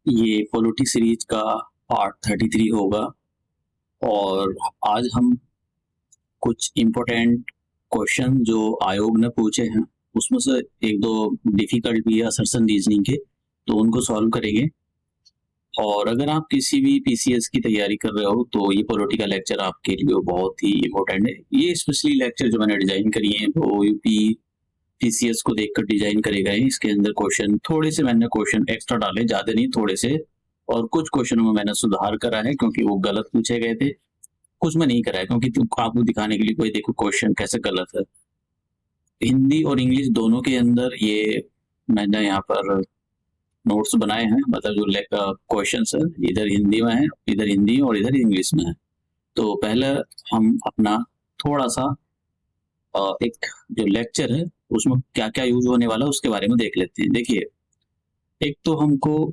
ये polity series का part 33 होगा और आज हम कुछ इम्पोर्टेंट क्वेश्चन जो आयोग ने पूछे हैं उसमें से एक दो डिफिकल्ट भी है असर्शन रीजनिंग के, तो उनको सॉल्व करेंगे। और अगर आप किसी भी पीसीएस की तैयारी कर रहे हो तो ये पॉलिटिकल लेक्चर आपके लिए बहुत ही इम्पोर्टेंट है। ये स्पेशली लेक्चर जो मैंने डिजाइन करी है वो यूपी पीसीएस को देखकर डिजाइन करे गए हैं। इसके अंदर क्वेश्चन थोड़े से मैंने क्वेश्चन एक्स्ट्रा डाले, ज्यादा नहीं थोड़े से, और कुछ क्वेश्चनों में मैंने सुधार करा है क्योंकि वो गलत पूछे गए थे। कुछ में नहीं करा है क्योंकि आपको दिखाने के लिए कोई देखो क्वेश्चन कैसे गलत है। हिंदी और इंग्लिश दोनों के अंदर ये मैंने यहाँ पर नोट्स बनाए हैं, मतलब जो क्वेश्चन है इधर हिंदी में है, इधर हिंदी और इधर इंग्लिश में है। तो पहले हम अपना थोड़ा सा एक जो लेक्चर है उसमें क्या क्या यूज होने वाला है उसके बारे में देख लेते हैं। देखिए, एक तो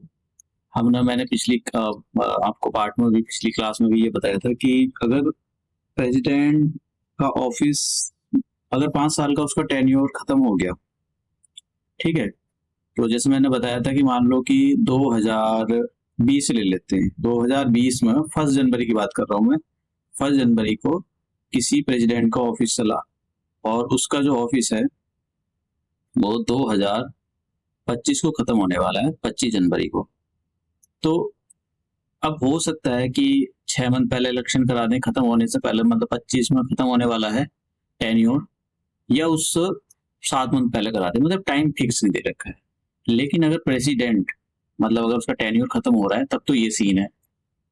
मैंने पिछली आपको पार्ट में भी, पिछली क्लास में भी ये बताया था कि अगर प्रेसिडेंट का ऑफिस अगर 5 साल का उसका टेन्योर खत्म हो गया, ठीक है, तो जैसे मैंने बताया था कि मान लो कि 2020 ले लेते हैं, 2020 में 1 जनवरी की बात कर रहा हूं मैं, 1 जनवरी को किसी प्रेसिडेंट का ऑफिस चला और उसका जो ऑफिस है वो 2025 को खत्म होने वाला है, 25 जनवरी को। तो अब हो सकता है कि 6 मंथ पहले इलेक्शन करा दें, खत्म होने से पहले, मतलब 25 में खत्म होने वाला है टेन्योर, या उस 7 मंथ पहले करा दें, मतलब टाइम फिक्स नहीं दे रखा है। लेकिन अगर प्रेसिडेंट, मतलब अगर उसका टेन्योर खत्म हो रहा है तब तो ये सीन है।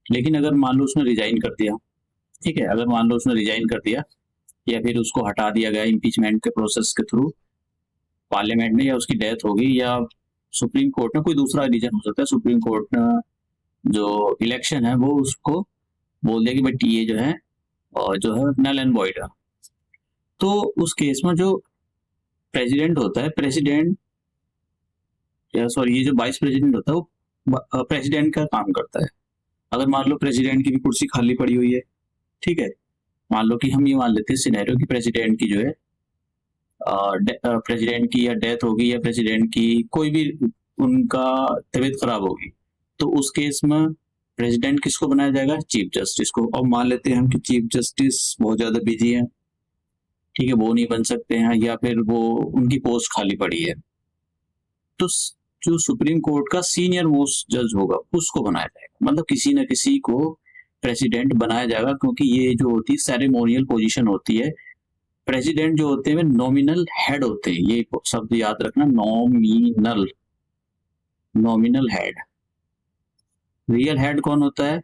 लेकिन अगर मान लो उसने रिजाइन कर दिया, ठीक है, अगर मान लो उसने रिजाइन कर दिया या फिर उसको हटा दिया गया इम्पीचमेंट के प्रोसेस के थ्रू पार्लियामेंट में, या उसकी डेथ हो गई, या सुप्रीम कोर्ट ने, कोई दूसरा रीजन हो सकता है, सुप्रीम कोर्ट ने जो इलेक्शन है वो उसको बोल दिया कि बट ये जो है और जो है नल एंड वॉइड है, तो उस केस में जो प्रेसिडेंट होता है, प्रेसिडेंट या सॉरी ये जो वाइस प्रेसिडेंट होता है वो प्रेसिडेंट का काम करता है। अगर मान लो प्रेसिडेंट की भी कुर्सी खाली पड़ी हुई है, ठीक है, मान लो कि हम ये मान लेते हैं सिनेरियो कि प्रेसिडेंट की जो है प्रेसिडेंट की या डेथ होगी या प्रेसिडेंट की कोई भी उनका तबीयत खराब होगी, तो उस केस में प्रेसिडेंट किसको बनाया जाएगा? चीफ जस्टिस को। अब मान लेते हैं हम कि चीफ जस्टिस बहुत ज्यादा बिजी है, ठीक है, वो नहीं बन सकते हैं या फिर वो उनकी पोस्ट खाली पड़ी है, तो जो सुप्रीम कोर्ट का सीनियर मोस्ट जज होगा उसको बनाया जाएगा, मतलब किसी न किसी को प्रेसिडेंट बनाया जाएगा, क्योंकि ये जो होती है सेरेमोनियल पोजीशन होती है। प्रेसिडेंट जो होते हैं नॉमिनल हेड होते हैं, ये शब्द याद रखना, nominal, nominal head. Real head कौन होता है?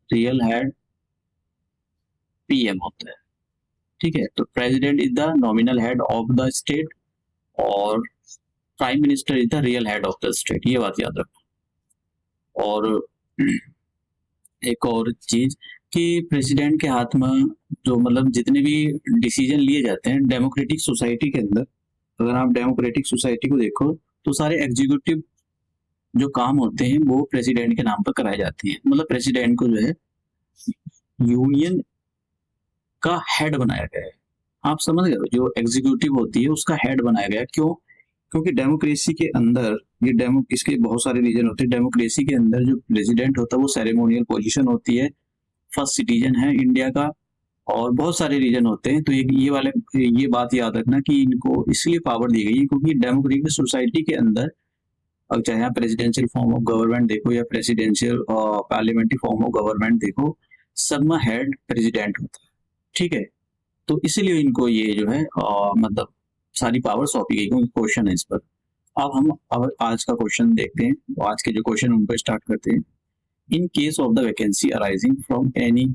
रियल हेड पीएम होता है, ठीक है। तो president is the nominal head of the state और prime minister is the real head of the state, ये बात याद रखना। और एक और चीज कि प्रेसिडेंट के हाथ में जो, मतलब जितने भी डिसीजन लिए जाते हैं डेमोक्रेटिक सोसाइटी के अंदर, अगर आप डेमोक्रेटिक सोसाइटी को देखो तो सारे एग्जीक्यूटिव जो काम होते हैं वो प्रेसिडेंट के नाम पर कराए जाते हैं। मतलब प्रेसिडेंट को जो है यूनियन का हेड बनाया गया है, आप समझ गए, जो एग्जीक्यूटिव होती है उसका हेड बनाया गया। क्यों? क्योंकि डेमोक्रेसी के अंदर इसके बहुत सारे रीजन होते हैं। डेमोक्रेसी के अंदर जो प्रेसिडेंट होता है वो सेरेमोनियल पोजीशन होती है, फर्स्ट सिटीजन है इंडिया का, और बहुत सारे रीजन होते हैं। तो ये बात याद रखना कि इनको इसलिए पावर दी गई है क्योंकि डेमोक्रेटिक सोसाइटी के अंदर, अब चाहे आप प्रेसिडेंशियल फॉर्म ऑफ गवर्नमेंट देखो या presidential parliamentary form of government देखो, सब में हेड प्रेसिडेंट होता है, ठीक है। तो इसीलिए इनको ये जो है मतलब सारी पावर सौंपी गई, क्योंकि क्वेश्चन है इस पर। अब आज का क्वेश्चन देखते हैं, तो आज के जो क्वेश्चन उन पर स्टार्ट करते हैं। इन case of the vacancy arising from any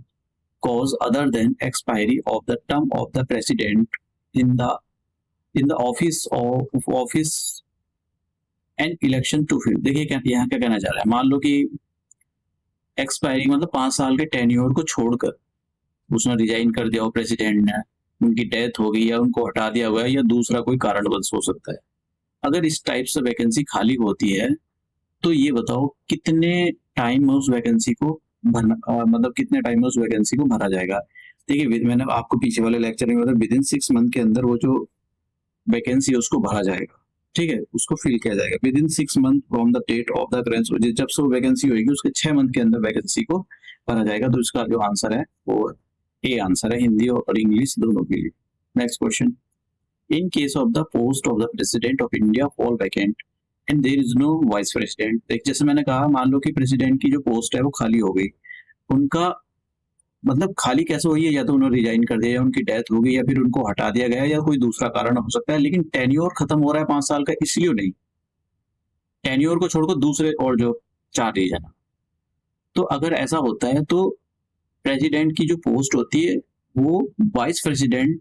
cause other than expiry of the term of the president in the office and election to fill। देखिए क्या यहाँ क्या कहना चाह रहा है। मान लो कि एक्सपायरी मतलब 5 साल के टेन्योर को छोड़कर उसने रिजाइन कर दिया हो प्रेसिडेंट ने, उनकी डेथ हो गई या उनको हटा दिया हुआ है या दूसरा कोई कारणवश हो सकता है। अगर इस टाइप से वैकेंसी खाली होती है तो ये बताओ कितने टाइम में उस वैकेंसी को मतलब कितने टाइम में उस वैकेंसी को भरा जाएगा। देखिए मैंने आपको पीछे वाले लेक्चर में बताया विद इन 6 मंथ के अंदर वो जो वैकेंसी है उसको भरा जाएगा, ठीक है, उसको फिल किया जाएगा within 6 month from the date of the occurrence. जब से वो वैकेंसी होगी उसके 6 मंथ के अंदर वैकेंसी को भरा जाएगा। तो इसका जो आंसर है वो ए आंसर है, हिंदी और इंग्लिश दोनों के लिए। Next question, in case of the post of the president of India fall vacant and there is no vice president. देख जैसे मैंने कहा, मान लो कि प्रेसिडेंट की जो पोस्ट है वो खाली हो गई, उनका मतलब खाली कैसे हुई है, या तो उन्होंने रिजाइन कर दिया, या उनकी डेथ हो गई, या फिर उनको हटा दिया गया, या कोई दूसरा कारण हो सकता है, लेकिन टेन्योर खत्म हो रहा है 5 साल का, इसलिए नहीं, टेन्योर को छोड़कर दूसरे और जो 4 रीजन है। तो अगर ऐसा होता है तो प्रेसिडेंट की जो पोस्ट होती है वो वाइस प्रेसिडेंट,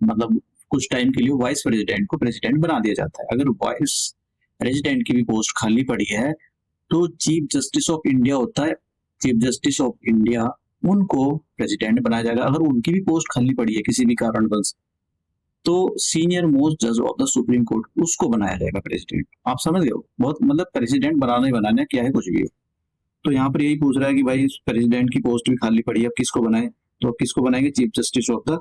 मतलब कुछ टाइम के लिए वाइस प्रेसिडेंट को प्रेसिडेंट बना दिया जाता है। अगर वाइस प्रेसिडेंट की भी पोस्ट खाली पड़ी है तो चीफ जस्टिस ऑफ इंडिया होता है, चीफ जस्टिस ऑफ इंडिया उनको प्रेसिडेंट बनाया जाएगा। अगर उनकी भी पोस्ट खाली पड़ी है किसी भी कारणवश तो सीनियर मोस्ट जज ऑफ द सुप्रीम कोर्ट उसको बनाया जाएगा प्रेसिडेंट। आप समझ गए हो, बहुत मतलब प्रेसिडेंट बनाना ही बनाना है, क्या है कुछ भी हो। तो यहाँ पर यही पूछ रहा है कि भाई प्रेसिडेंट की पोस्ट भी खाली पड़ी है, अब किसको बनाए, तो अब किसको बनाएंगे, chief justice of the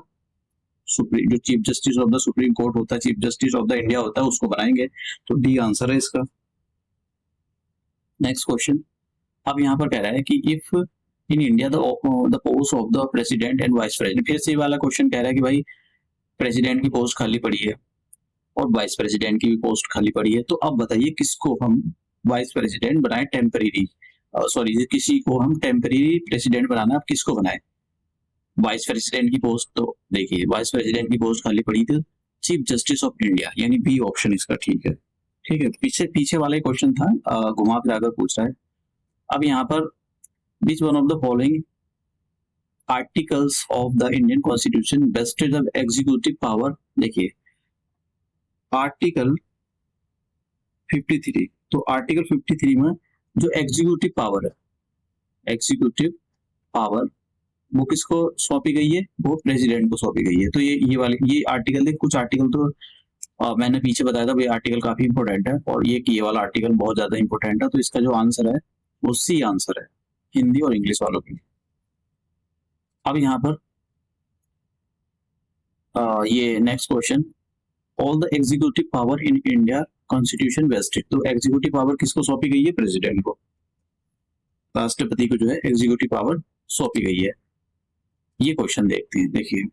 supreme, जो chief justice of the supreme court होता है, chief justice of the India होता है, उसको बनाएंगे। तो डी आंसर है इसका। नेक्स्ट क्वेश्चन, अब यहाँ पर कह रहा है कि if in India the post of the president and vice president, फिर से वाला क्वेश्चन कह रहा है कि भाई प्रेसिडेंट की पोस्ट खाली पड़ी है और वाइस प्रेसिडेंट की भी पोस्ट खाली पड़ी है, तो अब बताइए किसको हम वाइस प्रेसिडेंट बनाए टेम्परेरी, सॉरी किसी को हम टेम्परेरी प्रेसिडेंट बनाना, अब किसको बनाए, वाइस प्रेसिडेंट की पोस्ट। तो देखिए वाइस प्रेसिडेंट की पोस्ट खाली पड़ी थी, चीफ जस्टिस ऑफ इंडिया, यानी बी ऑप्शन इसका ठीक है। ठीक है, पीछे पीछे वाला ही क्वेश्चन था, घुमा फिरा कर पूछ रहा है। अब यहाँ पर which one of the following articles of the Indian constitution vested the executive power. देखिए आर्टिकल 53, तो आर्टिकल 53 में जो एग्जीक्यूटिव पावर है, एग्जीक्यूटिव पावर वो किसको सौंपी गई है, वो प्रेसिडेंट को सौंपी गई है। तो ये वाले ये आर्टिकल देख, कुछ आर्टिकल तो मैंने पीछे बताया था, ये आर्टिकल काफी इंपॉर्टेंट है, और ये वाला आर्टिकल बहुत ज्यादा इंपॉर्टेंट है। तो इसका जो आंसर है वो सी आंसर है, हिंदी और इंग्लिश वालों के लिए। अब यहाँ पर ये next question, all the executive power in India constitution vested. तो एग्जीक्यूटिव पावर किसको सौंपी गई है, प्रेसिडेंट को, राष्ट्रपति को जो है एग्जीक्यूटिव पावर सौंपी गई है। ये क्वेश्चन देखते हैं, देखिए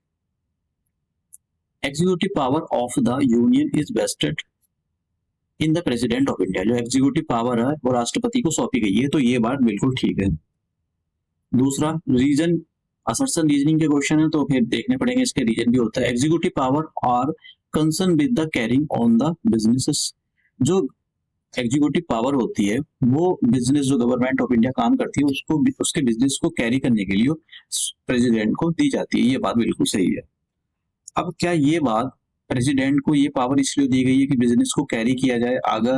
executive power of the union is vested in the president of India. जो एग्जीक्यूटिव पावर है वो राष्ट्रपति को सौंपी गई है, तो ये बात बिल्कुल ठीक है। दूसरा रीजन, असर्शन रीजनिंग के क्वेश्चन है तो फिर देखने पड़ेंगे, इसके रीजन भी होता है। Executive power are concern with the carrying on the businesses. जो एग्जीक्यूटिव पावर होती है वो बिजनेस, जो गवर्नमेंट ऑफ इंडिया काम करती है उसको, उसके बिजनेस को कैरी करने के लिए प्रेसिडेंट को दी जाती है। ये बात बिल्कुल सही है। अब क्या ये बात प्रेसिडेंट को ये पावर इसलिए दी गई है कि बिजनेस को कैरी किया जाए, आगे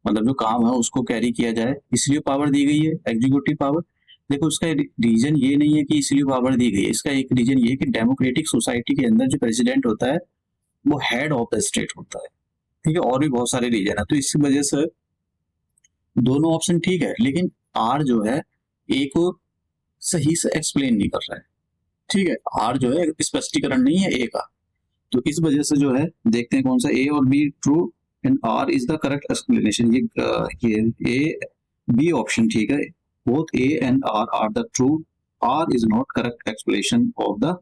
मतलब जो काम है उसको कैरी किया जाए, इसलिए पावर दी गई है एग्जीक्यूटिव पावर। देखो इसका रीजन ये नहीं है कि इसलिए पावर दी गई है, इसका एक रीजन ये है कि डेमोक्रेटिक सोसाइटी के अंदर जो प्रेसिडेंट होता है वो हेड ऑफ द स्टेट होता है। ठीक है, और भी बहुत सारे रीजन है, तो इस वजह से दोनों ऑप्शन ठीक है, लेकिन आर जो है ए को सही से एक्सप्लेन नहीं कर रहा है। ठीक है, आर जो है स्पष्टीकरण नहीं है ए का, तो इस वजह से जो है देखते हैं कौन सा ए और B true and R is the correct explanation. ये ए बी ऑप्शन ठीक है, both A and R are the true, R is not correct explanation of the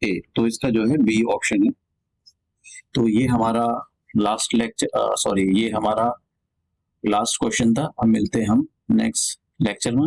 A, तो इसका जो है बी ऑप्शन है। तो ये हमारा लास्ट लेक्चर, सॉरी ये हमारा लास्ट क्वेश्चन था। अब मिलते हैं हम नेक्स्ट लेक्चर में।